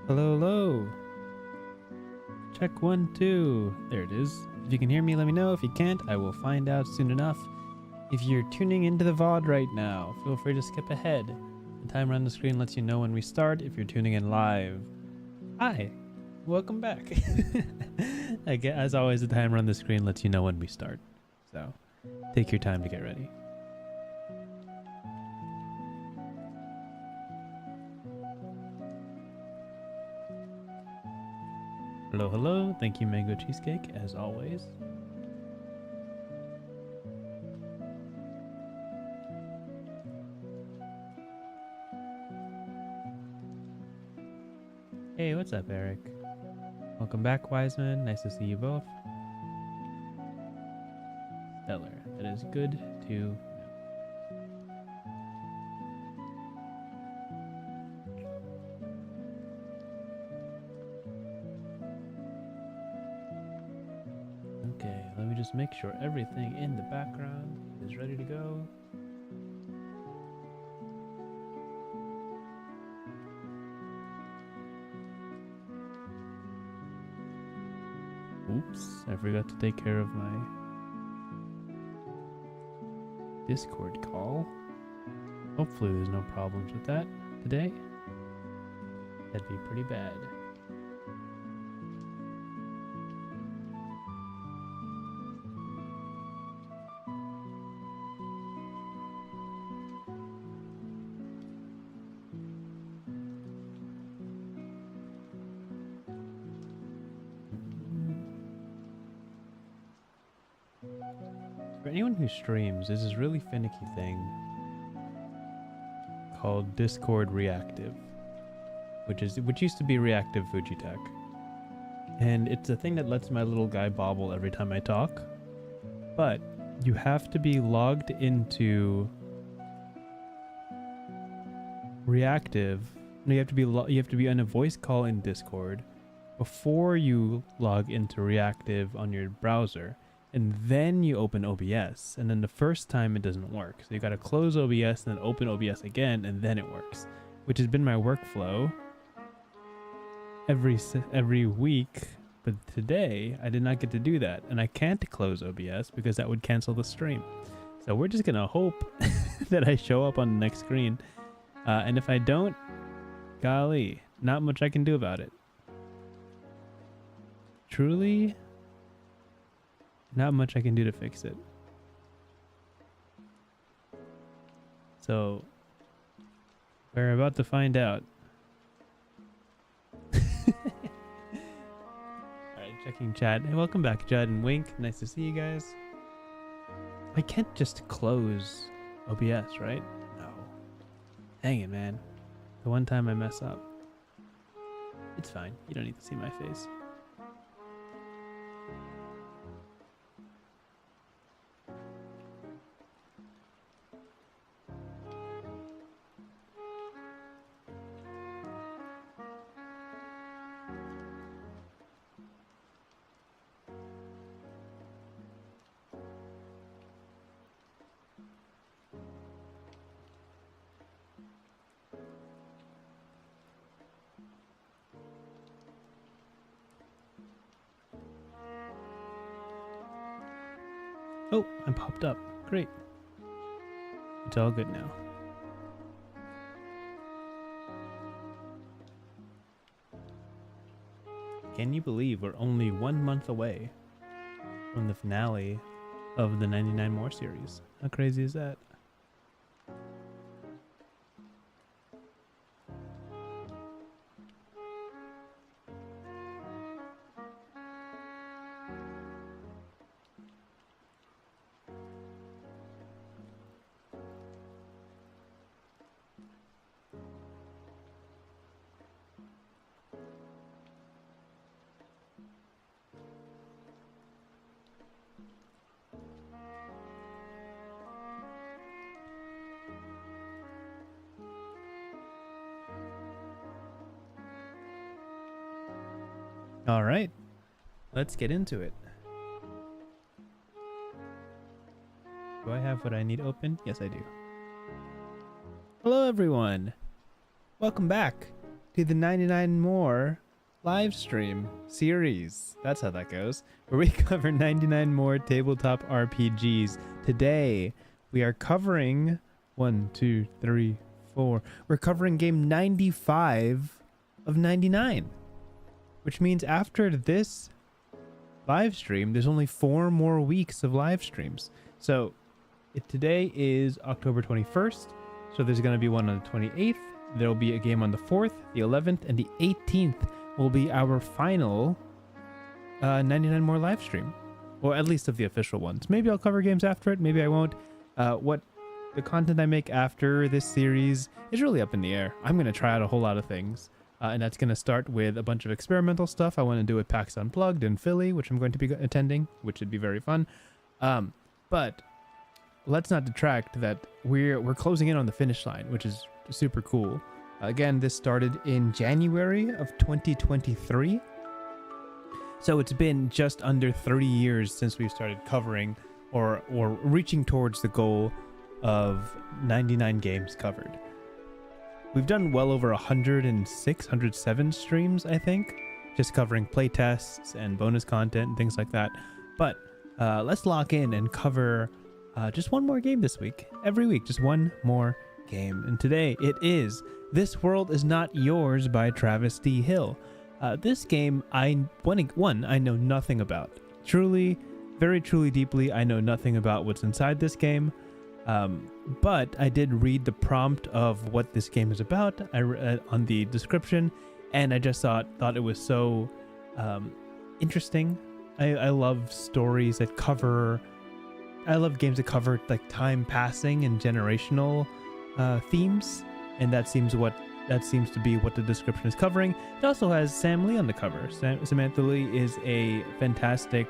Hello, hello. Check 1, 2. There it is. If you can hear me, let me know. If you can't, I will find out soon enough. If you're tuning into the VOD right now, feel free to skip ahead. The timer on the screen lets you know when we start if you're tuning in live. Hi, welcome back. Again, as always, the timer on the screen lets you know when we start. So take your time to get ready. Hello, hello. Thank you, Mango Cheesecake, as always. Hey, what's up, Eric? Welcome back, Wiseman. Nice to see you both. Stellar. That is good to know. Okay, let me just make sure everything in the background is ready to go. Oops, I forgot to take care of my Discord call. Hopefully there's no problems with that today. That'd be pretty bad. For anyone who streams, there's this really finicky thing called Discord Reactive, which used to be Reactive Fujitech. And it's a thing that lets my little guy bobble every time I talk. But you have to be logged into Reactive. No, you have to be on a voice call in Discord before you log into Reactive on your browser. And then you open OBS, and then the first time it doesn't work. So you got to close OBS and then open OBS again, and then it works, which has been my workflow every week. But today I did not get to do that, and I can't close OBS because that would cancel the stream. So we're just gonna hope that I show up on the next screen, and if I don't, golly, not much I can do about it. Truly. Not much I can do to fix it. So, we're about to find out. Alright, checking chat. Hey, welcome back, Judd and Wink. Nice to see you guys. I can't just close OBS, right? No. Dang it, man. The one time I mess up. It's fine. You don't need to see my face. Oh, I popped up. Great. It's all good now. Can you believe we're only 1 month away from the finale of the 99 More series? How crazy is that? All right, let's get into it. Do I have what I need open? Yes, I do. Hello, everyone. Welcome back to the 99 more live stream series. That's how that goes. Where we cover 99 more tabletop RPGs. Today, we are covering 1, 2, 3, 4. We're covering game 95 of 99. Which means after this live stream, there's only 4 more weeks of live streams. So today is October 21st. So there's going to be one on the 28th. There'll be a game on the 4th, the 11th, and the 18th will be our final 99 more live stream. Or at least of the official ones. Maybe I'll cover games after it. Maybe I won't. What the content I make after this series is really up in the air. I'm going to try out a whole lot of things. And that's going to start with a bunch of experimental stuff I want to do at PAX Unplugged in Philly, which I'm going to be attending, which should be very fun. But let's not detract that we're closing in on the finish line, which is super cool. Again, this started in January of 2023. So it's been just under 30 years since we started covering or reaching towards the goal of 99 games covered. We've done well over 106, 107 streams, I think, just covering playtests and bonus content and things like that. But let's lock in and cover just one more game this week. Every week, just one more game. And today it is This World Is Not Yours by Travis D. Hill. This game, I know nothing about. Truly, very truly deeply, I know nothing about what's inside this game. But I did read the prompt of what this game is about. I read on the description, and I just thought it was so interesting. I love stories that cover. I love games that cover like time passing and generational themes, and that seems to be what the description is covering. It also has Sam Lee on the cover. Samantha Lee is a fantastic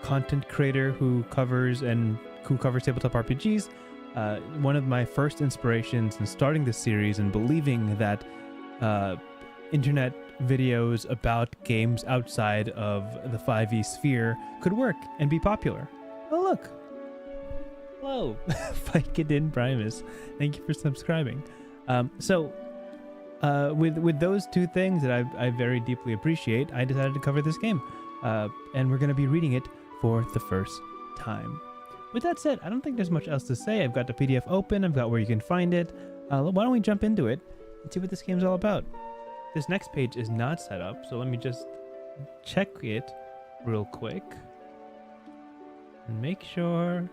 content creator who covers tabletop RPGs. One of my first inspirations in starting this series and believing that internet videos about games outside of the 5e sphere could work and be popular. Oh, look. Hello, Vicodin Primus. Thank you for subscribing. With those two things that I very deeply appreciate, I decided to cover this game. And we're going to be reading it for the first time. With that said, I don't think there's much else to say. I've got the PDF open. I've got where you can find it. Why don't we jump into it and see what this game's all about? This next page is not set up, so let me just check it real quick and make sure.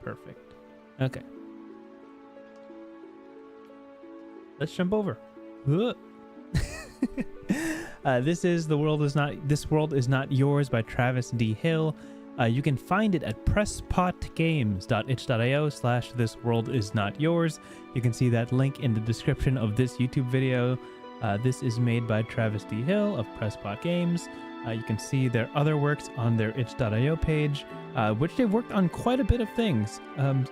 Perfect. Okay. Let's jump over. This World Is Not Yours by Travis D. Hill. You can find it at presspotgames.itch.io/This World Is Not Yours. You can see that link in the description of this YouTube video. This is made by Travis D. Hill of Presspot Games. You can see their other works on their itch.io page, which they've worked on quite a bit of things,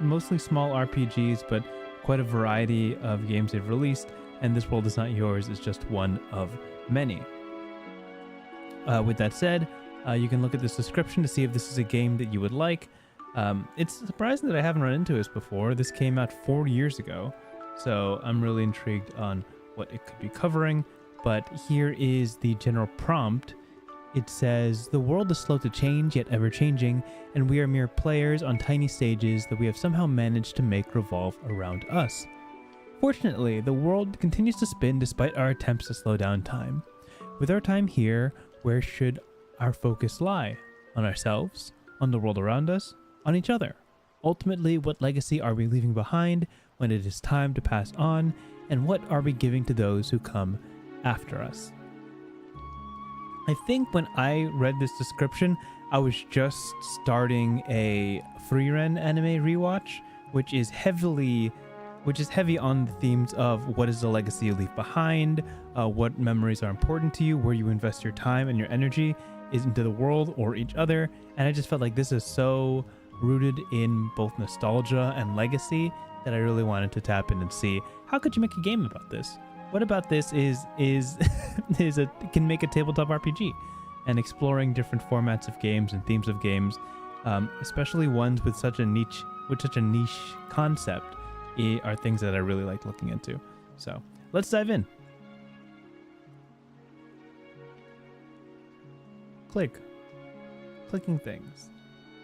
mostly small RPGs, but quite a variety of games they've released, and This World Is Not Yours is just one of many. With that said, you can look at this description to see if this is a game that you would like. It's surprising that I haven't run into this before. This came out 4 years ago, so I'm really intrigued on what it could be covering. But here is the general prompt. It says, "The world is slow to change, yet ever-changing, and we are mere players on tiny stages that we have somehow managed to make revolve around us. Fortunately, the world continues to spin despite our attempts to slow down time. With our time here, where should our focus lie? On ourselves? On the world around us? On each other? Ultimately, what legacy are we leaving behind when it is time to pass on? And what are we giving to those who come after us?" I think when I read this description, I was just starting a Freeren anime rewatch, which is heavy on the themes of what is the legacy you leave behind, what memories are important to you, where you invest your time and your energy is into the world or each other. And I just felt like this is so rooted in both nostalgia and legacy that I really wanted to tap in and see, how could you make a game about this? What about this can make a tabletop RPG? And exploring different formats of games and themes of games, especially ones with such a niche concept, are things that I really like looking into. So let's dive in. clicking things.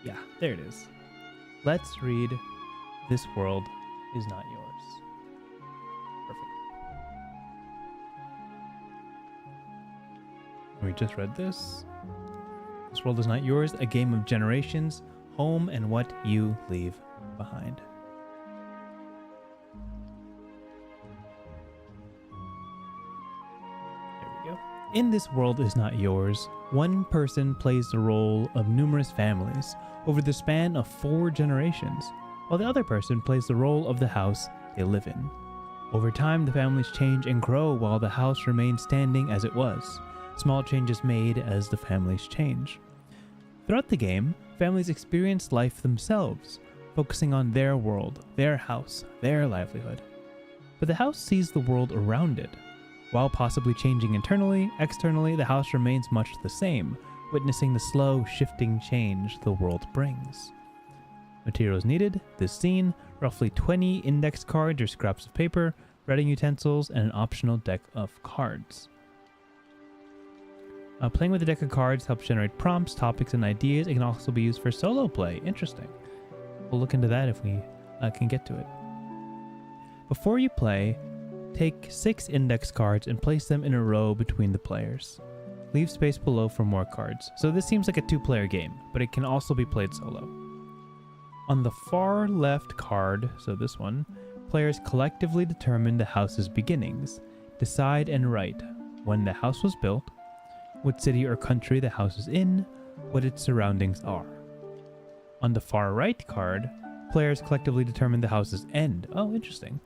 Yeah, there it is. Let's read This World Is Not Yours. Perfect. We just read this. This World Is Not Yours, a game of generations, home and what you leave behind. There we go. In This World Is Not Yours, one person plays the role of numerous families over the span of 4 generations, while the other person plays the role of the house they live in. Over time, the families change and grow while the house remains standing as it was. Small changes made as the families change. Throughout the game, families experience life themselves, focusing on their world, their house, their livelihood. But the house sees the world around it. While possibly changing internally, externally, the house remains much the same, witnessing the slow, shifting change the world brings. Materials needed: this scene, roughly 20 index cards or scraps of paper, writing utensils, and an optional deck of cards. Playing with a deck of cards helps generate prompts, topics, and ideas. It can also be used for solo play. Interesting. We'll look into that if we can get to it. Before you play, take 6 index cards and place them in a row between the players. Leave space below for more cards. So this seems like a 2-player game, but it can also be played solo. On the far left card, so this one, players collectively determine the house's beginnings, decide and write when the house was built, what city or country the house is in, what its surroundings are. On the far right card, players collectively determine the house's end. Oh, interesting.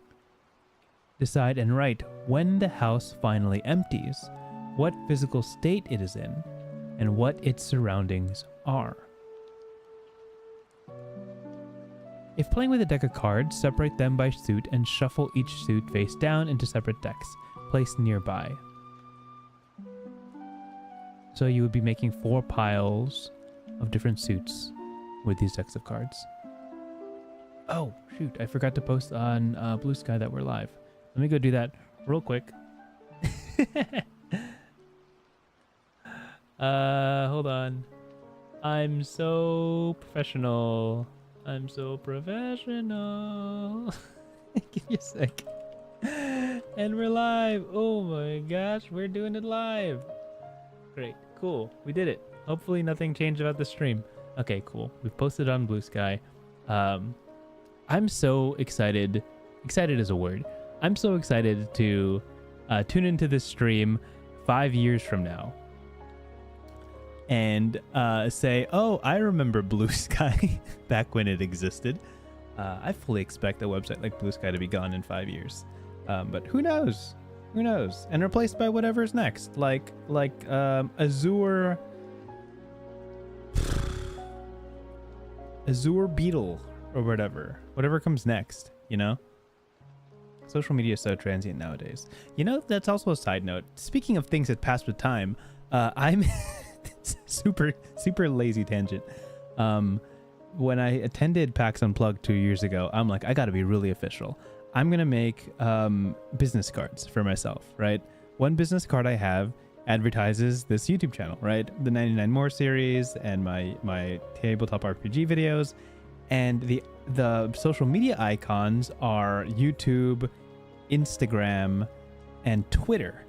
Decide and write when the house finally empties, what physical state it is in, and what its surroundings are. If playing with a deck of cards, separate them by suit and shuffle each suit face down into separate decks, placed nearby. So you would be making 4 piles of different suits with these decks of cards. Oh, shoot, I forgot to post on Blue Sky that we're live. Let me go do that real quick. Hold on. I'm so professional. I'm so professional. Give me a sec. And we're live. Oh my gosh, we're doing it live. Great, cool. We did it. Hopefully nothing changed about the stream. Okay, cool. We've posted on Blue Sky. I'm so excited. Excited is a word. I'm so excited to tune into this stream 5 years from now and say, oh, I remember Blue Sky back when it existed. I fully expect a website like Blue Sky to be gone in 5 years. But who knows? Who knows? And replaced by whatever's next. Like Azure Beetle or whatever. Whatever comes next, you know? Social media is so transient nowadays. You know, that's also a side note. Speaking of things that pass with time, I'm super lazy tangent. When I attended PAX Unplugged 2 years ago, I'm like, I gotta be really official. I'm gonna make business cards for myself, right? One business card I have advertises this YouTube channel, right? The 99 More series and my tabletop RPG videos. And the social media icons are YouTube, Instagram, and Twitter.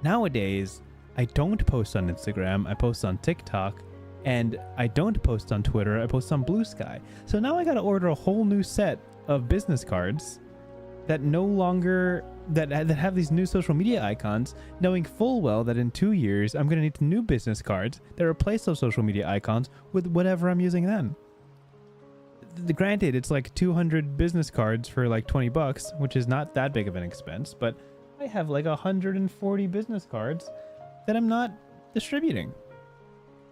Nowadays, I don't post on Instagram, I post on TikTok, and I don't post on Twitter, I post on Blue Sky. So now I gotta order a whole new set of business cards that no longer, that have these new social media icons, knowing full well that in 2 years, I'm gonna need new business cards that replace those social media icons with whatever I'm using then. Granted, it's like 200 business cards for like $20, which is not that big of an expense, but I have like 140 business cards that I'm not distributing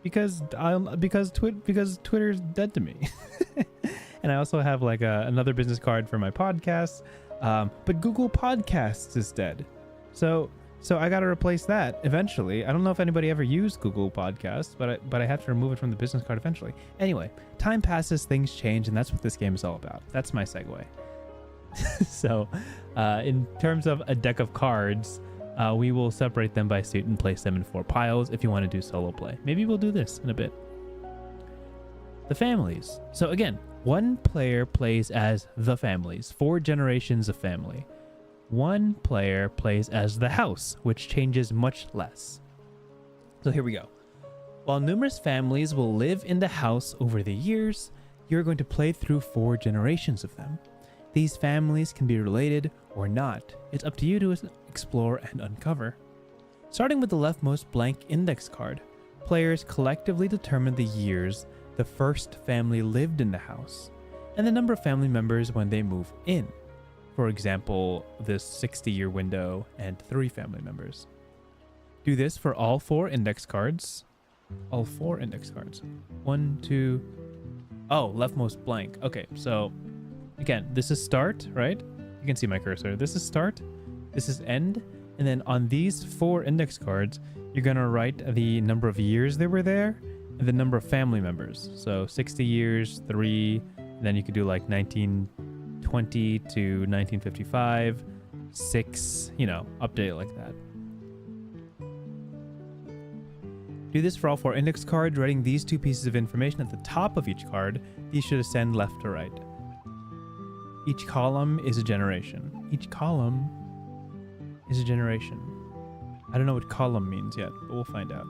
because Twitter's dead to me. And I also have like another business card for my podcast, but Google Podcasts is dead. So I got to replace that eventually. I don't know if anybody ever used Google Podcasts, but I have to remove it from the business card eventually. Anyway, time passes, things change, and that's what this game is all about. That's my segue. So, in terms of a deck of cards, We will separate them by suit and place them in 4 piles if you want to do solo play. Maybe we'll do this in a bit. The families. So again, one player plays as the families, 4 generations of family. One player plays as the house, which changes much less. So here we go. While numerous families will live in the house over the years, you're going to play through 4 generations of them. These families can be related or not. It's up to you to explore and uncover. Starting with the leftmost blank index card, players collectively determine the years the first family lived in the house, and the number of family members when they move in. For example, this 60-year window and 3 family members. Do this for all 4 index cards. All 4 index cards. 1, 2... Oh, leftmost blank. Okay, so again, this is start, right? You can see my cursor. This is start, this is end, and then on these 4 index cards, you're going to write the number of years they were there and the number of family members. So 60 years, 3, and then you could do like 1920 to 1955, 6, you know, update it like that. Do this for all 4 index cards, writing these 2 pieces of information at the top of each card. These should ascend left to right. Each column is a generation. Each column is a generation. I don't know what column means yet, but we'll find out.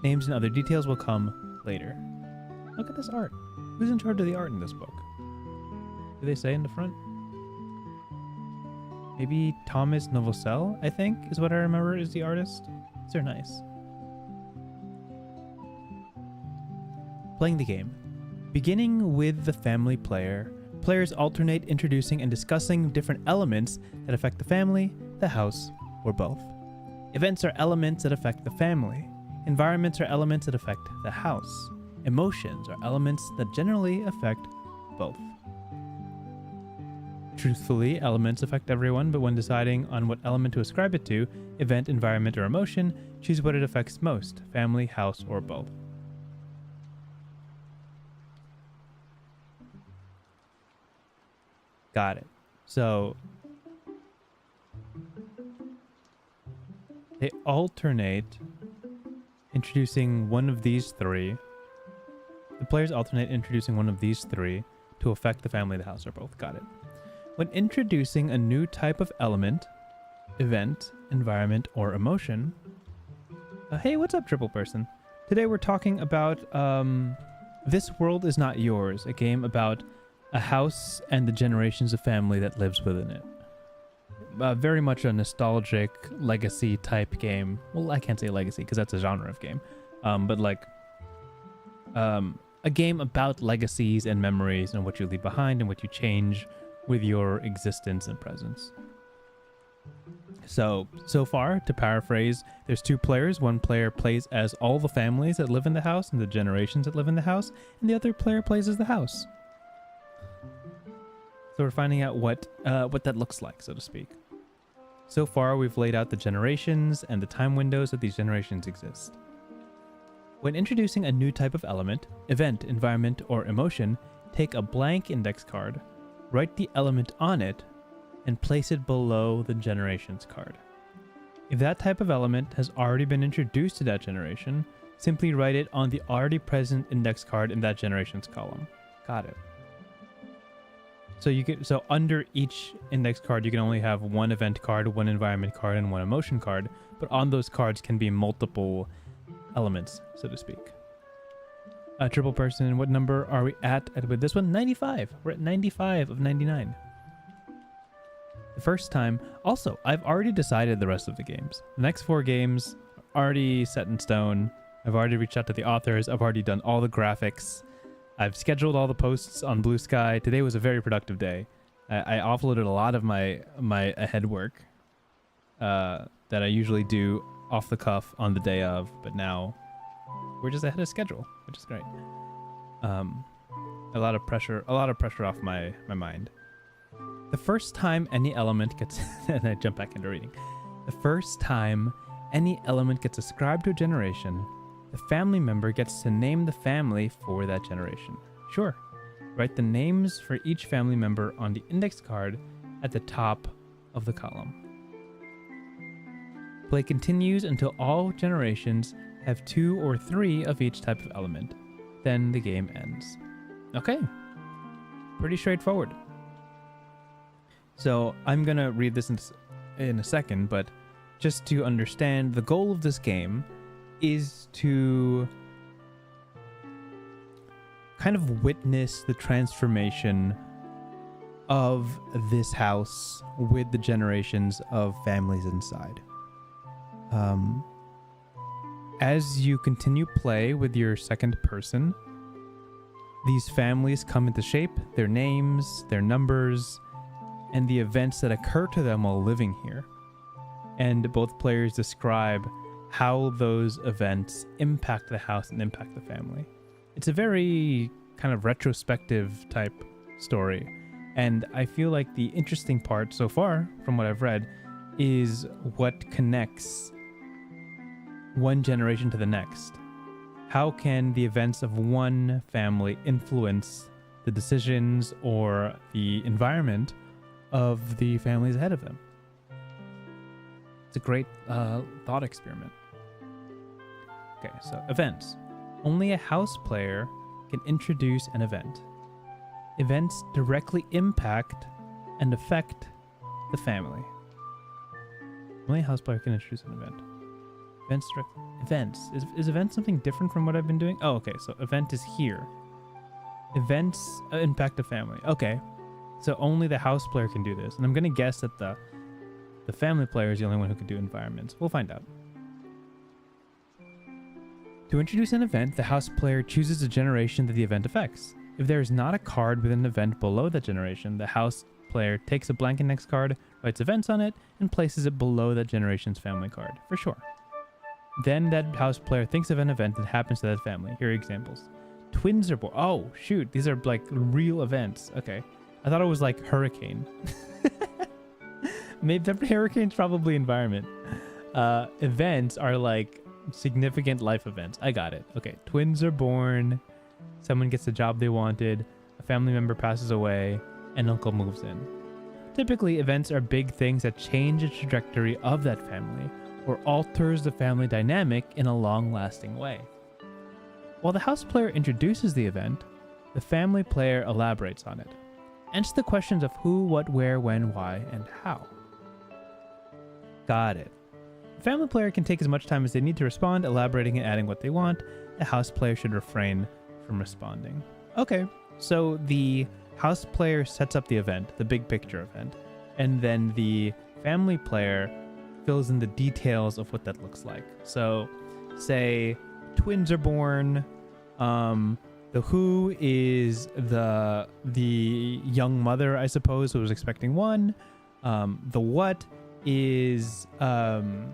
Names and other details will come later. Look at this art. Who's in charge of the art in this book? Do they say in the front? Maybe Thomas Novosel, I think, is what I remember is the artist. These are nice. Playing the game. Beginning with the family player, players alternate introducing and discussing different elements that affect the family, the house, or both. Events are elements that affect the family. Environments are elements that affect the house. Emotions are elements that generally affect both. Truthfully, elements affect everyone, but when deciding on what element to ascribe it to, event, environment, or emotion, choose what it affects most, family, house, or both. Got it. So they alternate introducing one of these 3. The players alternate introducing one of these 3 to affect the family, the house, or both. Got it. When introducing a new type of element, event, environment, or emotion. Hey, what's up, Triple Person? Today we're talking about This World Is Not Yours, a game about a house and the generations of family that lives within it. Very much a nostalgic legacy type game. Well, I can't say legacy because that's a genre of game. But like a game about legacies and memories and what you leave behind and what you change with your existence and presence. So far, to paraphrase, there's 2 players. One player plays as all the families that live in the house and the generations that live in the house, and the other player plays as the house. So we're finding out what that looks like, so to speak. So far, we've laid out the generations and the time windows that these generations exist. When introducing a new type of element, event, environment, or emotion, take a blank index card, write the element on it, and place it below the generations card. If that type of element has already been introduced to that generation, simply write it on the already present index card in that generations column. Got it. So under each index card, you can only have 1 event card, 1 environment card, and 1 emotion card, but on those cards can be multiple elements, so to speak. Triple Person, what number are we at with this one? 95. We're at 95 of 99. The first time. Also, I've already decided the rest of the games. The next 4 games are already set in stone. I've already reached out to the authors. I've already done all the graphics. I've scheduled all the posts on Blue Sky. Today was a very productive day. I offloaded a lot of my ahead work that I usually do off the cuff on the day of, but now we're just ahead of schedule, which is great. A lot of pressure off my mind. The first time any element gets and I jump back into reading. The first time any element gets ascribed to a generation, the family member gets to name the family for that generation. Sure. Write the names for each family member on the index card at the top of the column. Play continues until all generations have 2 or 3 of each type of element. Then the game ends. Okay. Pretty straightforward. So I'm going to read this in a second, but just to understand, the goal of this game is to kind of witness the transformation of this house with the generations of families inside. As you continue play with your second person, these families come into shape, their names, their numbers, and the events that occur to them while living here. And both players describe how those events impact the house and impact the family. It's a very kind of retrospective type story. And I feel like the interesting part so far, from what I've read, is what connects one generation to the next. How can the events of one family influence the decisions or the environment of the families ahead of them? It's a great thought experiment. Okay, so events. Only a house player can introduce an event. Events directly impact and affect the family. Only a house player can introduce an event. Events. Is event something different from what I've been doing? Oh, okay. So event is here. Events impact the family. Okay. So only the house player can do this. And I'm going to guess that the family player is the only one who can do environments. We'll find out. To introduce an event, the house player chooses a generation that the event affects. If there is not a card with an event below that generation, the house player takes a blank index card, writes events on it, and places it below that generation's family card, for sure. Then that house player thinks of an event that happens to that family. Here are examples. Twins are born. Oh, shoot. These are like real events. Okay. I thought it was like hurricane. Maybe the hurricane's probably environment. Events are like significant life events. I got it. Okay. Twins are born. Someone gets the job they wanted. A family member passes away. An uncle moves in. Typically, events are big things that change the trajectory of that family or alters the family dynamic in a long-lasting way. While the house player introduces the event, the family player elaborates on it. Answer the questions of who, what, where, when, why, and how. Got it. The family player can take as much time as they need to respond, elaborating and adding what they want. The house player should refrain from responding. Okay, so the house player sets up the event, the big picture event, and then the family player fills in the details of what that looks like. So, say twins are born. The who is the young mother, I suppose, who was expecting one. The what is they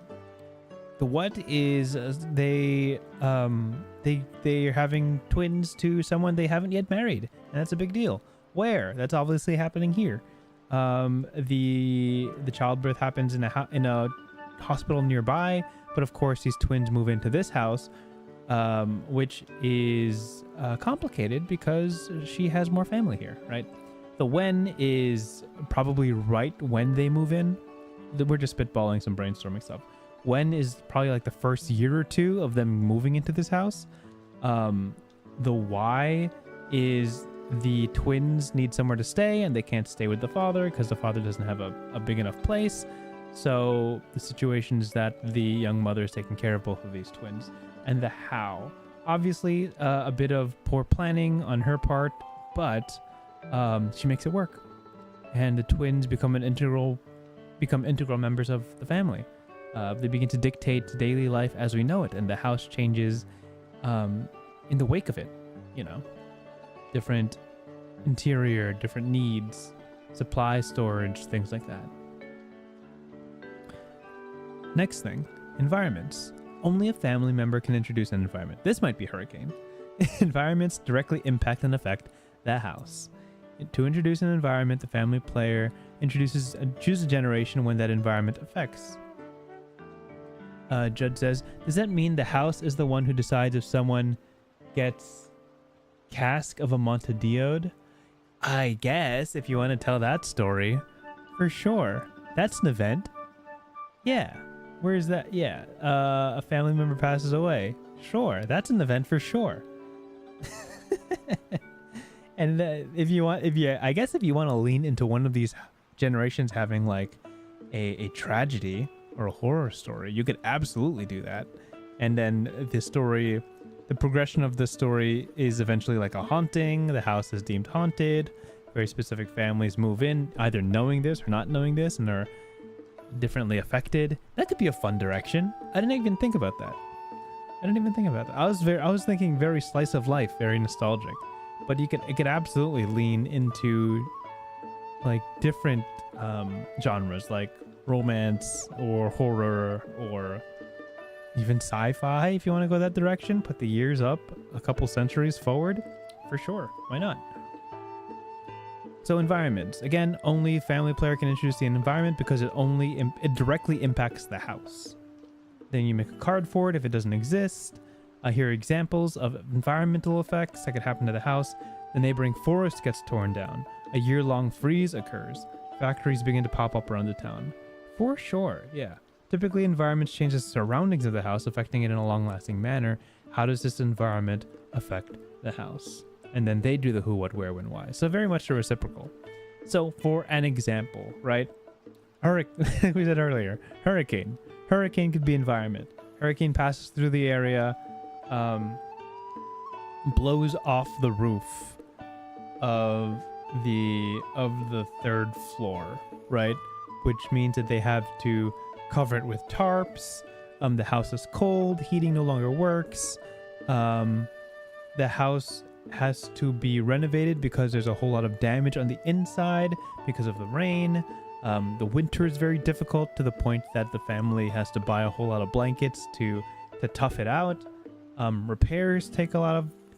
are having twins to someone they haven't yet married, and that's a big deal. Where? That's obviously happening here. The childbirth happens in a hospital nearby, but of course these twins move into this house, which is complicated because she has more family here, right? The when is probably right when they move in. We're just spitballing some brainstorming stuff. When is probably like the first year or two of them moving into this house. The why is the twins need somewhere to stay and they can't stay with the father because the father doesn't have a big enough place. So the situation is that the young mother is taking care of both of these twins. And the how. Obviously, a bit of poor planning on her part, but she makes it work. And the twins become integral members of the family. They begin to dictate daily life as we know it, and the house changes in the wake of it, you know. Different interior, different needs, supply storage, things like that. Next thing, environments. Only a family member can introduce an environment. This might be hurricane. Environments directly impact and affect the house. To introduce an environment, the family player chooses a generation when that environment affects. Judd says, does that mean the house is the one who decides if someone gets Cask of Amontadiode? I guess, if you want to tell that story. For sure. That's an event. Yeah. Where is that? Yeah, a family member passes away. Sure, that's an event for sure. And I guess if you want to lean into one of these generations having like a tragedy or a horror story, you could absolutely do that. And then the progression of the story is eventually like a haunting. The house is deemed haunted. Very specific families move in, either knowing this or not knowing this, and are differently affected. That could be a fun direction. I didn't even think about that. I was thinking very slice of life, very nostalgic. But it could absolutely lean into like different genres, like romance or horror or even sci-fi. If you want to go that direction, put the years up a couple centuries forward, for sure. Why not? So environments. Again, only family player can introduce the environment because it directly impacts the house. Then you make a card for it if it doesn't exist. Here are examples of environmental effects that could happen to the house. The neighboring forest gets torn down. A year-long freeze occurs. Factories begin to pop up around the town. For sure, yeah. Typically, environments change the surroundings of the house, affecting it in a long-lasting manner. How does this environment affect the house? And then they do the who, what, where, when, why. So very much a reciprocal. So for an example, right? We said earlier, hurricane. Hurricane could be environment. Hurricane passes through the area, blows off the roof of the third floor, right? Which means that they have to cover it with tarps. The house is cold. Heating no longer works. The house has to be renovated because there's a whole lot of damage on the inside because of the rain. The winter is very difficult to the point that the family has to buy a whole lot of blankets to tough it out. Repairs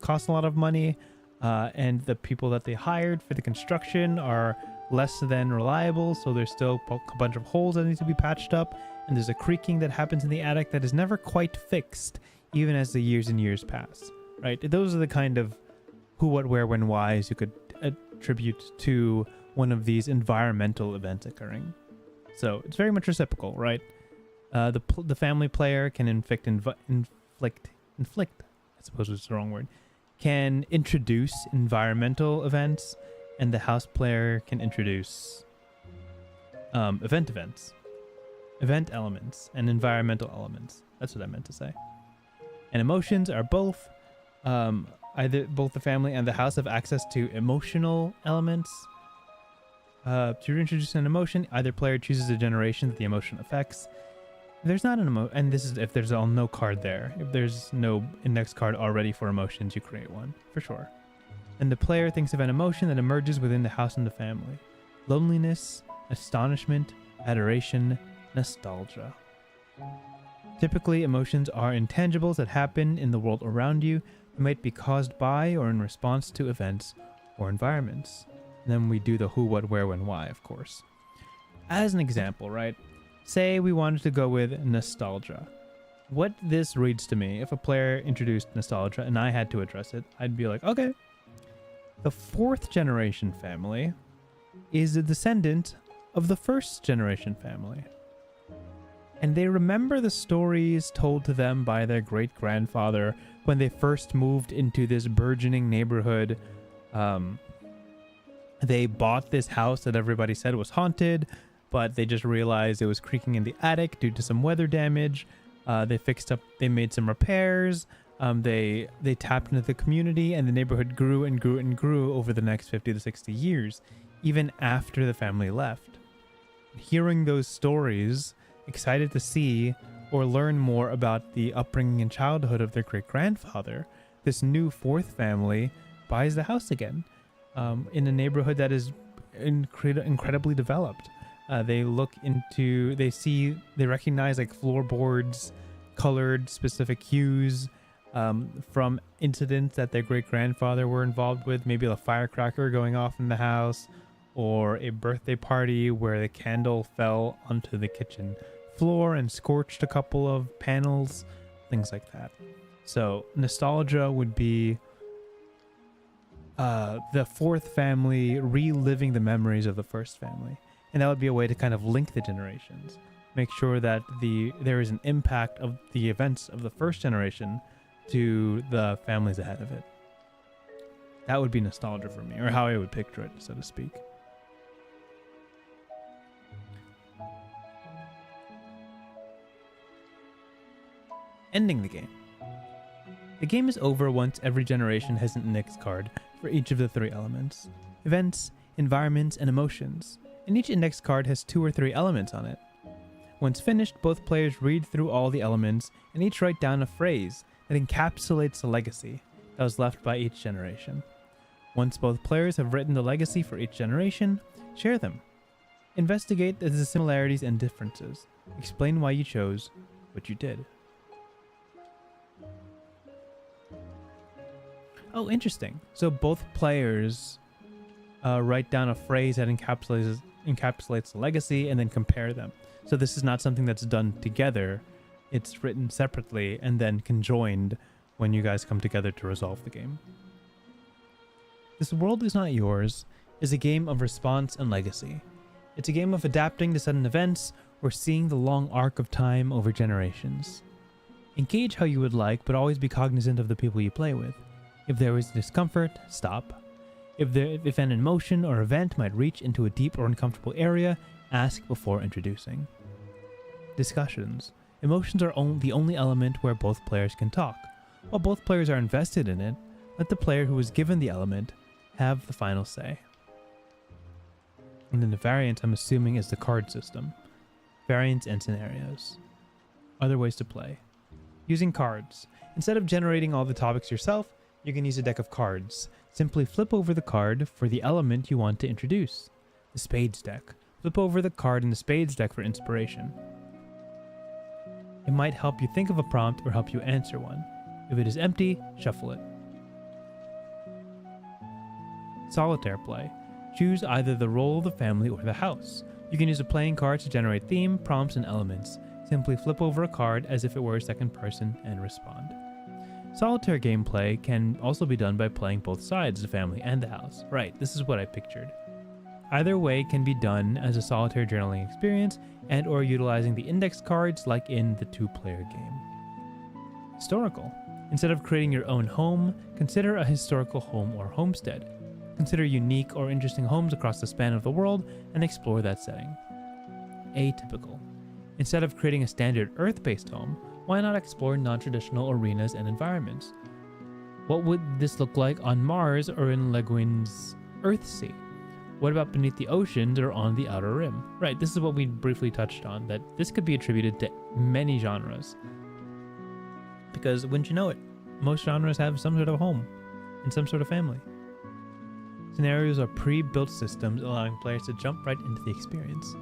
cost a lot of money, and the people that they hired for the construction are less than reliable, so there's still a bunch of holes that need to be patched up, and there's a creaking that happens in the attic that is never quite fixed, even as the years and years pass, right? Those are the kind of who, what, where, when, whys you could attribute to one of these environmental events occurring. So it's very much reciprocal, right? The family player can inflict, I suppose it's the wrong word, can introduce environmental events, and the house player can introduce event elements, and environmental elements. That's what I meant to say. And emotions are both, either both the family and the house have access to emotional elements. To introduce an emotion, either player chooses a generation that the emotion affects. If there's not an emotion, and this is if there's no card there. If there's no index card already for emotions, you create one, for sure. And the player thinks of an emotion that emerges within the house and the family. Loneliness, astonishment, adoration, nostalgia. Typically, emotions are intangibles that happen in the world around you. They might be caused by or in response to events or environments. And then we do the who, what, where, when, why, of course. As an example, right? Say we wanted to go with nostalgia. What this reads to me, if a player introduced nostalgia and I had to address it, I'd be like, okay, the fourth generation family is a descendant of the first generation family. And they remember the stories told to them by their great-grandfather when they first moved into this burgeoning neighborhood. They bought this house that everybody said was haunted, but they just realized it was creaking in the attic due to some weather damage. They made some repairs. They tapped into the community, and the neighborhood grew and grew and grew over the next 50 to 60 years, even after the family left. Hearing those stories, excited to see or learn more about the upbringing and childhood of their great-grandfather, this new fourth family buys the house again, in a neighborhood that is incredibly developed. They recognize like floorboards, colored specific hues from incidents that their great-grandfather were involved with, maybe a firecracker going off in the house, or a birthday party where the candle fell onto the kitchen floor and scorched a couple of panels, things like that. So nostalgia would be the fourth family reliving the memories of the first family. And that would be a way to kind of link the generations. make sure that there is an impact of the events of the first generation to the families ahead of it. That would be nostalgia for me, or how I would picture it, so to speak. Ending the game. The game is over once every generation has an index card for each of the 3 elements: events, environments, and emotions, and each index card has 2 or 3 elements on it. Once finished, both players read through all the elements and each write down a phrase that encapsulates the legacy that was left by each generation. Once both players have written the legacy for each generation, share them. Investigate the similarities and differences. Explain why you chose what you did. Oh, interesting. So both players write down a phrase that encapsulates the legacy and then compare them. So this is not something that's done together. It's written separately and then conjoined when you guys come together to resolve the game. This World Is Not Yours is a game of response and legacy. It's a game of adapting to sudden events or seeing the long arc of time over generations. Engage how you would like, but always be cognizant of the people you play with. If there is discomfort, stop. If an emotion or event might reach into a deep or uncomfortable area, ask before introducing. Discussions. Emotions are the only element where both players can talk. While both players are invested in it, let the player who was given the element have the final say. And then the variant, I'm assuming, is the card system. Variants and scenarios. Other ways to play. Using cards. Instead of generating all the topics yourself, you can use a deck of cards. Simply flip over the card for the element you want to introduce. The Spades deck. Flip over the card in the Spades deck for inspiration. It might help you think of a prompt or help you answer one. If it is empty, shuffle it. Solitaire play. Choose either the role of the family or the house. You can use a playing card to generate theme, prompts, and elements. Simply flip over a card as if it were a second person and respond. Solitaire gameplay can also be done by playing both sides, the family and the house. Right, this is what I pictured. Either way can be done as a solitaire journaling experience and or utilizing the index cards like in the 2-player game. Historical. Instead of creating your own home, consider a historical home or homestead. Consider unique or interesting homes across the span of the world and explore that setting. Atypical. Instead of creating a standard Earth-based home, why not explore non-traditional arenas and environments? What would this look like on Mars or in Le Guin's Earthsea? What about beneath the oceans or on the Outer Rim? Right, this is what we briefly touched on, that this could be attributed to many genres. Because, wouldn't you know it, most genres have some sort of home and some sort of family. Scenarios are pre-built systems allowing players to jump right into the experience.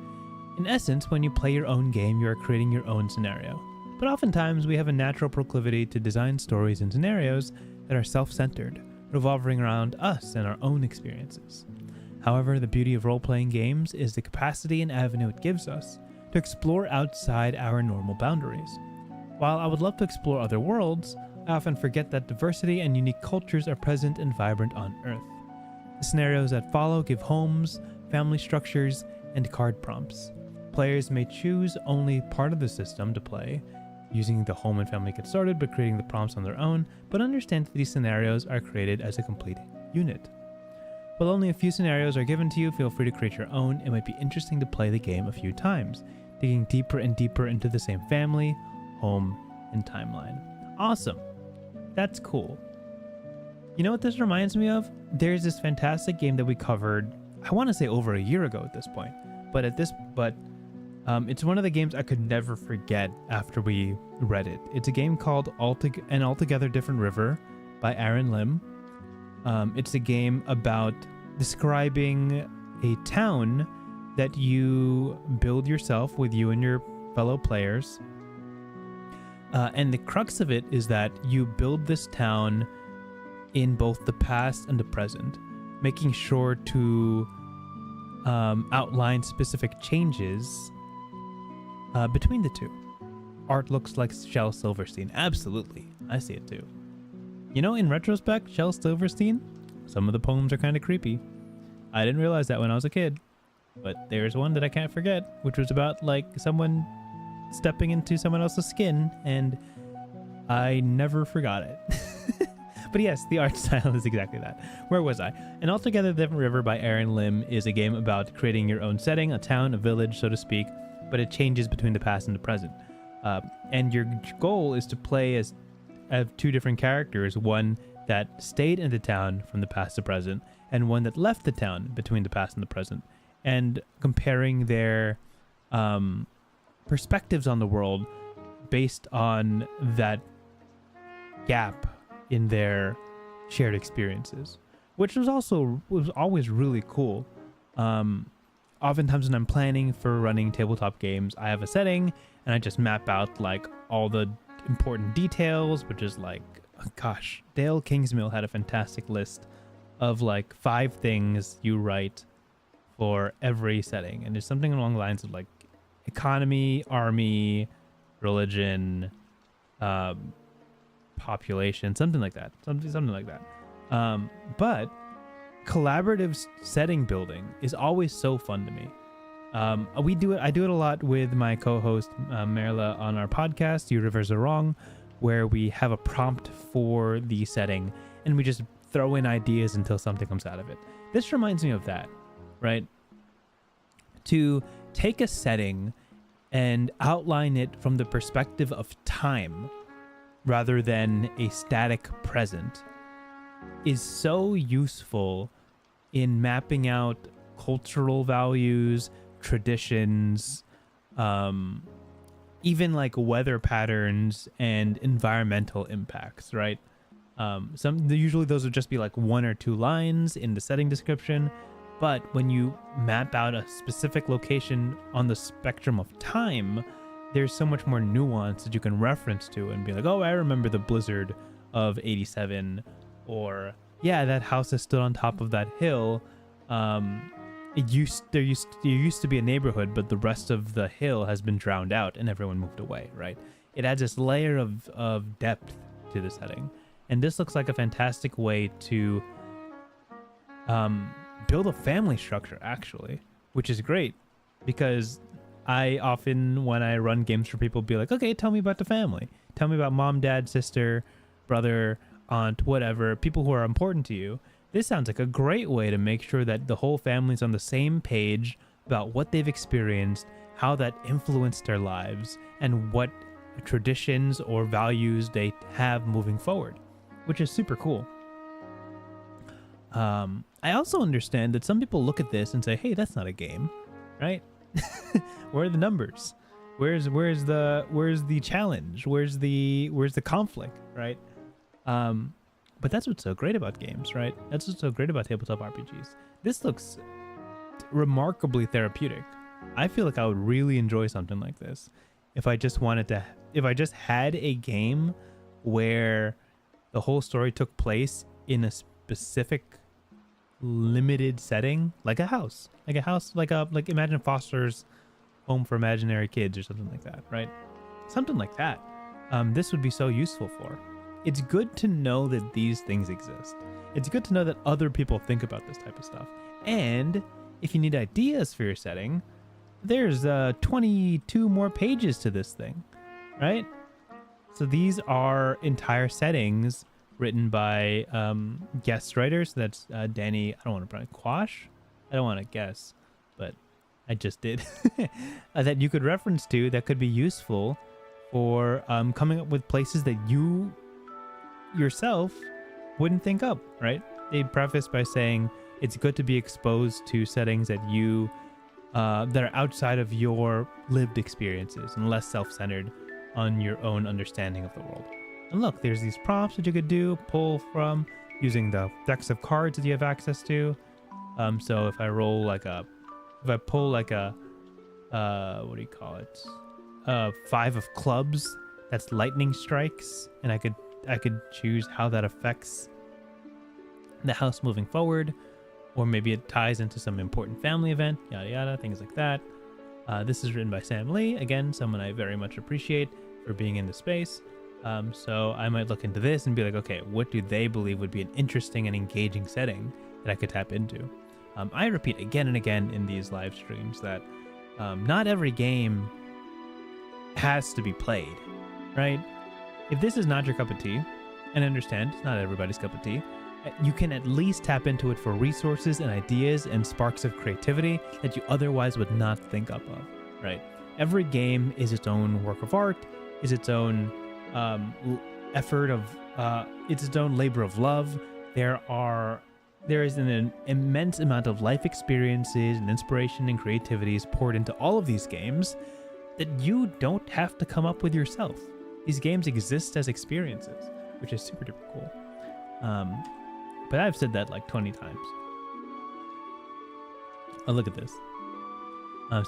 In essence, when you play your own game, you are creating your own scenario. But oftentimes, we have a natural proclivity to design stories and scenarios that are self-centered, revolving around us and our own experiences. However, the beauty of role-playing games is the capacity and avenue it gives us to explore outside our normal boundaries. While I would love to explore other worlds, I often forget that diversity and unique cultures are present and vibrant on Earth. The scenarios that follow give homes, family structures, and card prompts. Players may choose only part of the system to play, using the home and family get started but creating the prompts on their own, but understand that these scenarios are created as a complete unit. While only a few scenarios are given to you, feel free to create your own. It might be interesting to play the game a few times, digging deeper and deeper into the same family, home, and timeline. Awesome. That's cool. You know what this reminds me of? There's this fantastic game that we covered, I want to say over a year ago at this point, but it's one of the games I could never forget after we read it. It's a game called An Altogether Different River by Aaron Lim. It's a game about describing a town that you build yourself with you and your fellow players. And the crux of it is that you build this town in both the past and the present, making sure to outline specific changes between the two. Art looks like Shel Silverstein. Absolutely. I see it too. You know, in retrospect, Shel Silverstein, some of the poems are kind of creepy. I didn't realize that when I was a kid. But there's one that I can't forget, which was about like someone stepping into someone else's skin, and I never forgot it. But yes, the art style is exactly that. Where was I? An Altogether Different River by Aaron Lim is a game about creating your own setting, a town, a village, so to speak, but it changes between the past and the present. And your goal is to play as two different characters, one that stayed in the town from the past to present, and one that left the town between the past and the present, and comparing their perspectives on the world based on that gap in their shared experiences, which was always really cool. Oftentimes when I'm planning for running tabletop games, I have a setting and I just map out like all the important details, which is like, gosh, Dale Kingsmill had a fantastic list of like 5 things you write for every setting, and there's something along the lines of like economy, army, religion, population, something like that, something like that. But collaborative setting building is always so fun to me. I do it a lot with my co-host Merla on our podcast, Your Rivers Are Wrong, where we have a prompt for the setting and we just throw in ideas until something comes out of it. This reminds me of that, right? To take a setting and outline it from the perspective of time rather than a static present is so useful in mapping out cultural values, traditions, even like weather patterns and environmental impacts, right? Usually those would just be like 1 or 2 lines in the setting description, but when you map out a specific location on the spectrum of time, there's so much more nuance that you can reference to and be like, oh, I remember the blizzard of 87, or yeah, that house that stood on top of that hill. There used to be a neighborhood, but the rest of the hill has been drowned out and everyone moved away, right? It adds this layer of depth to the setting. And this looks like a fantastic way to build a family structure, actually, which is great, because I often, when I run games for people, be like, okay, tell me about the family. Tell me about mom, dad, sister, brother, aunt, whatever, people who are important to you. This sounds like a great way to make sure that the whole family's on the same page about what they've experienced, how that influenced their lives, and what traditions or values they have moving forward, which is super cool. I also understand that some people look at this and say, hey, that's not a game, right? Where are the numbers? Where's the challenge? Where's the conflict, right? But that's what's so great about games, right? That's what's so great about tabletop RPGs. This looks remarkably therapeutic. I feel like I would really enjoy something like this if I just had a game where the whole story took place in a specific limited setting, like imagine Foster's Home for Imaginary Kids or something like that, right? Something like that. This would be so useful for. It's good to know that these things exist. It's good to know that other people think about this type of stuff. And if you need ideas for your setting, there's 22 more pages to this thing, right? So these are entire settings written by guest writers. So that's Danny, I don't want to pronounce Quash. I don't want to guess, but I just did. That you could reference to that could be useful for coming up with places that you yourself wouldn't think up, right? They preface by saying it's good to be exposed to settings that are outside of your lived experiences and less self-centered on your own understanding of the world. And look, there's these prompts that you could pull from using the decks of cards that you have access to. So if I pull like a what do you call it? 5 of clubs, that's lightning strikes, and I could choose how that affects the house moving forward, or maybe it ties into some important family event, yada yada, things like that. This is written by Sam Lee, again, someone I very much appreciate for being in the space. So I might look into this and be like, okay, what do they believe would be an interesting and engaging setting that I could tap into? I repeat again and again in these live streams that not every game has to be played, right? If this is not your cup of tea, and understand, it's not everybody's cup of tea, you can at least tap into it for resources and ideas and sparks of creativity that you otherwise would not think up of, right? Every game is its own work of art, is its own effort of, it's its own labor of love. There is an immense amount of life experiences and inspiration and creativity is poured into all of these games that you don't have to come up with yourself. These games exist as experiences, which is super duper cool. But I've said that like 20 times. Oh, look at this.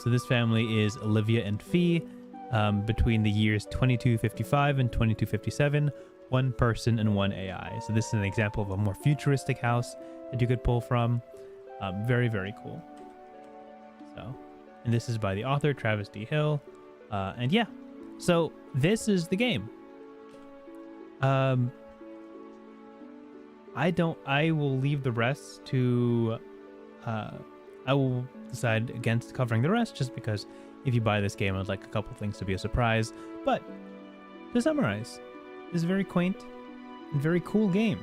So this family is Olivia and Fee, between the years 2255 and 2257, one person and one AI. So this is an example of a more futuristic house that you could pull from. Very, very cool. So, and this is by the author, Travis D. Hill. And yeah, so this is the game. I will leave the rest to, I will decide against covering the rest just because if you buy this game, I'd like a couple things to be a surprise. But to summarize, this is a very quaint and very cool game.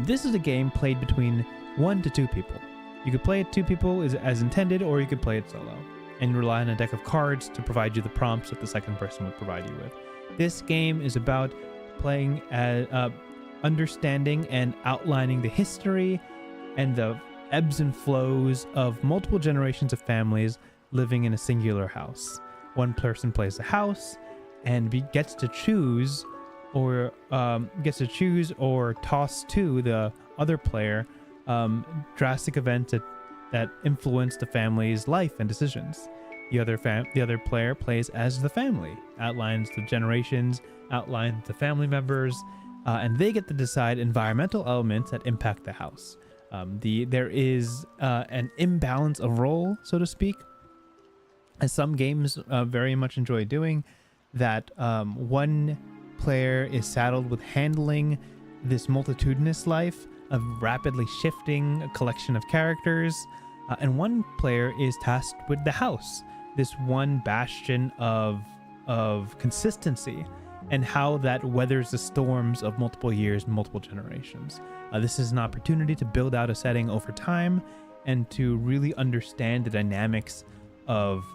This is a game played between 1 to 2 people. You could play it 2 people as intended, or you could play it solo and rely on a deck of cards to provide you the prompts that the second person would provide you with. This game is about playing as understanding and outlining the history and the ebbs and flows of multiple generations of families living in a singular house. One person plays the house and gets to choose or toss to the other player drastic events that influence the family's life and decisions. The other player plays as the family, outlines the generations, outlines the family members, and they get to decide environmental elements that impact the house. There is an imbalance of role, so to speak, as some games very much enjoy doing, that one player is saddled with handling this multitudinous life of rapidly shifting a collection of characters, and one player is tasked with the house, this one bastion of consistency, and how that weathers the storms of multiple years and multiple generations. This is an opportunity to build out a setting over time and to really understand the dynamics of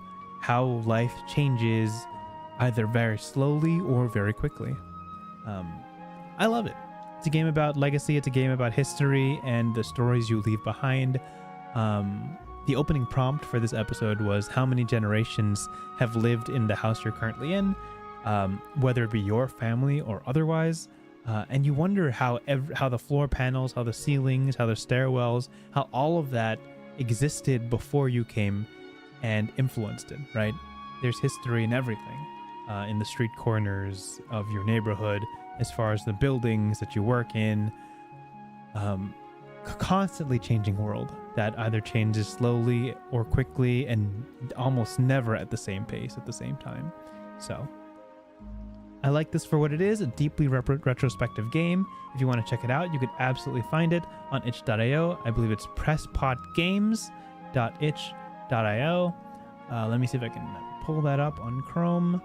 how life changes either very slowly or very quickly. I love it. It's a game about legacy, it's a game about history and the stories you leave behind. The opening prompt for this episode was how many generations have lived in the house you're currently in, whether it be your family or otherwise. And you wonder how the floor panels, how the ceilings, how the stairwells, how all of that existed before you came and influenced it, right? There's history in everything, in the street corners of your neighborhood, as far as the buildings that you work in, constantly changing world that either changes slowly or quickly and almost never at the same pace at the same time. So I like this for what it is, a deeply retrospective game. If you want to check it out, you could absolutely find it on itch.io. I believe it's presspotgames.itch.io. Let me see if I can pull that up on Chrome.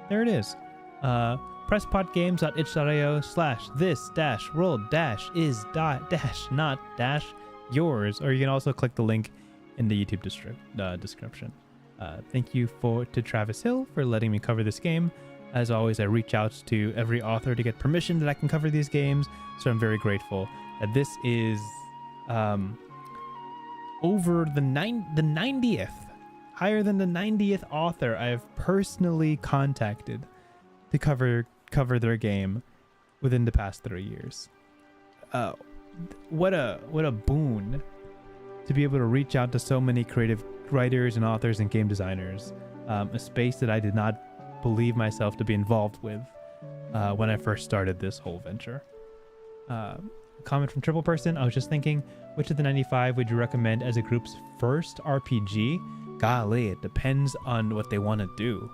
There it is. presspotgames.itch.io/this-world-is-not-yours. Or you can also click the link in the YouTube description. Thank you to Travis Hill for letting me cover this game. As always, I reach out to every author to get permission that I can cover these games, so I'm very grateful that this is over the 90th, higher than the 90th author I have personally contacted to cover their game within the past 3 years. What a boon to be able to reach out to so many creative writers and authors and game designers, a space that I did not believe myself to be involved with when I first started this whole venture. Comment from Triple Person. I was just thinking, which of the 95 would you recommend as a group's first RPG? Golly, it depends on what they want to do,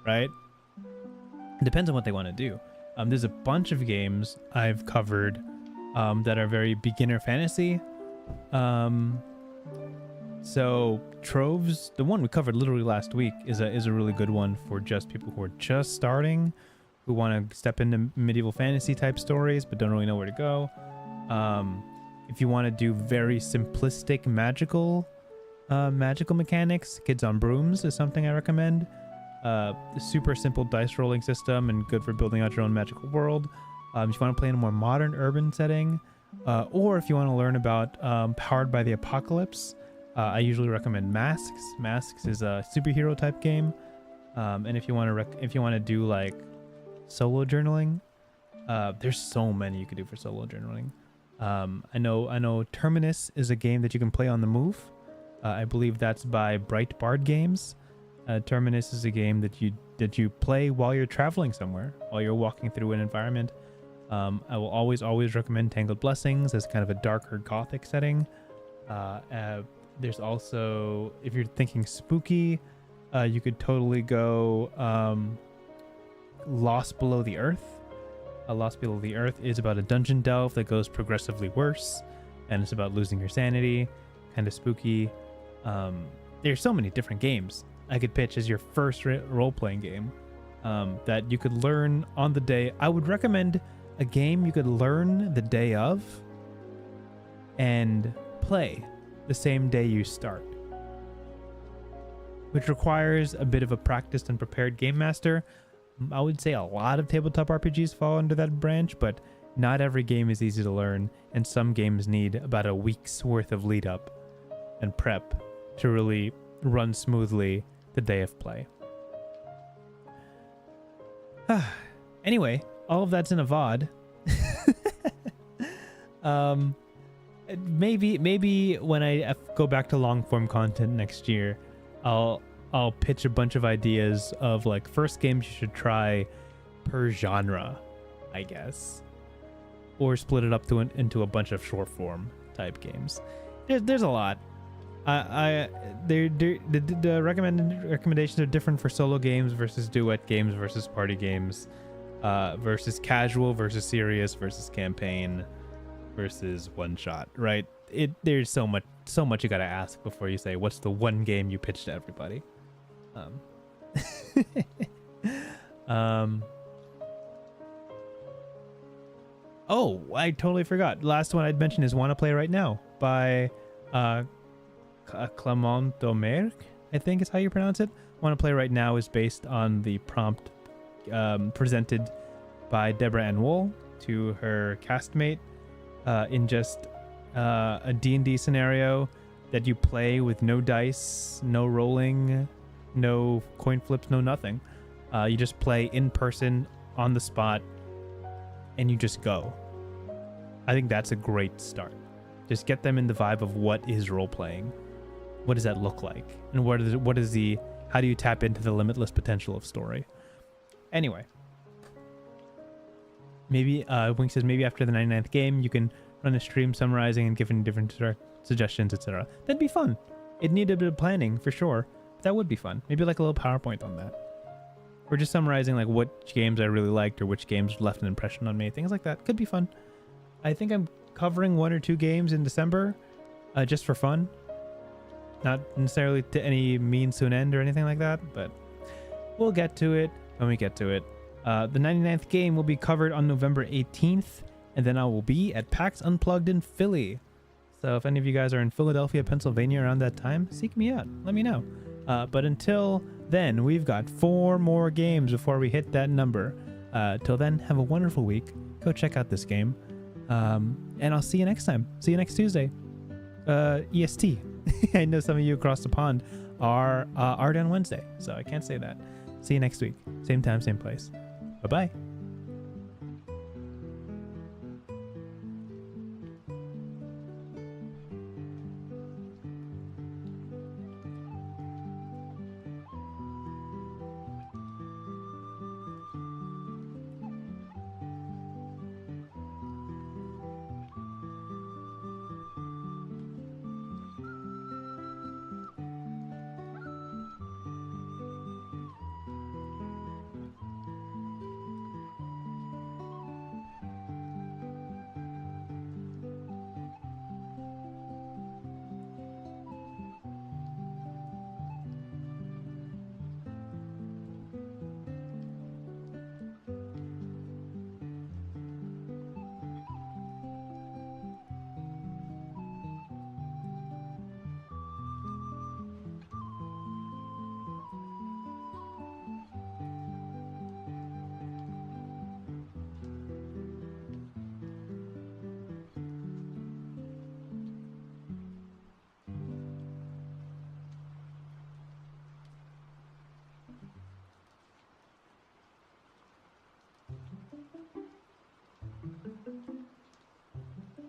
right? It depends on what they want to do. There's a bunch of games I've covered that are very beginner fantasy. So Troves, the one we covered literally last week, is a really good one for just people who are just starting, who want to step into medieval fantasy type stories but don't really know where to go. If you want to do very simplistic magical mechanics, Kids on Brooms is something I recommend. Super simple dice rolling system and good for building out your own magical world. If you want to play in a more modern urban setting, or if you want to learn about Powered by the Apocalypse, I usually recommend Masks. Masks is a superhero type game, and if you want to do like solo journaling, there's so many you could do for solo journaling. I know Terminus is a game that you can play on the move. I believe that's by Breitbart Games. Terminus is a game that you play while you're traveling somewhere, while you're walking through an environment. I will always recommend Tangled Blessings as kind of a darker gothic setting. There's also, if you're thinking spooky, you could totally go Lost Below the Earth. Lost Below the Earth is about a dungeon delve that goes progressively worse, and it's about losing your sanity, kind of spooky. There's so many different games I could pitch as your first role-playing game that you could learn on the day. I would recommend a game you could learn the day of and play the same day you start, which requires a bit of a practiced and prepared game master. I would say a lot of tabletop RPGs fall under that branch, but not every game is easy to learn, and some games need about a week's worth of lead up and prep to really run smoothly the day of play. Anyway, all of that's in a VOD. Maybe when I go back to long form content next year, I'll pitch a bunch of ideas of like first games you should try per genre, I guess, or split it up into a bunch of short form type games. There's a lot. The recommendations are different for solo games versus duet games versus party games, versus casual versus serious versus campaign versus one shot, right? There's so much you gotta ask before you say what's the one game you pitch to everybody. Oh, I totally forgot. Last one I'd mention is Wanna Play Right Now by Clement Domergue, I think is how you pronounce it. Wanna Play Right Now is based on the prompt presented by Deborah Ann Wool to her castmate in just a D&D scenario that you play with no dice, no rolling, no coin flips, no nothing. You just play in person on the spot and you just go. I think that's a great start. Just get them in the vibe of what is role playing. What does that look like? And how do you tap into the limitless potential of story? Anyway, maybe Wink says maybe after the 99th game you can run a stream summarizing and giving different suggestions, etc. That'd be fun. It needed a bit of planning for sure. That would be fun. Maybe like a little PowerPoint on that. Or just summarizing like which games I really liked or which games left an impression on me. Things like that could be fun. I think I'm covering 1 or 2 games in December, just for fun. Not necessarily to any means to an end or anything like that, but we'll get to it when we get to it. The 99th game will be covered on November 18th, and then I will be at PAX Unplugged in Philly. So if any of you guys are in Philadelphia, Pennsylvania around that time, seek me out. Let me know. But until then, we've got 4 more games before we hit that number. Till then, have a wonderful week. Go check out this game. And I'll see you next time. See you next Tuesday. EST. I know some of you across the pond are on Wednesday, so I can't say that. See you next week. Same time, same place. Bye-bye.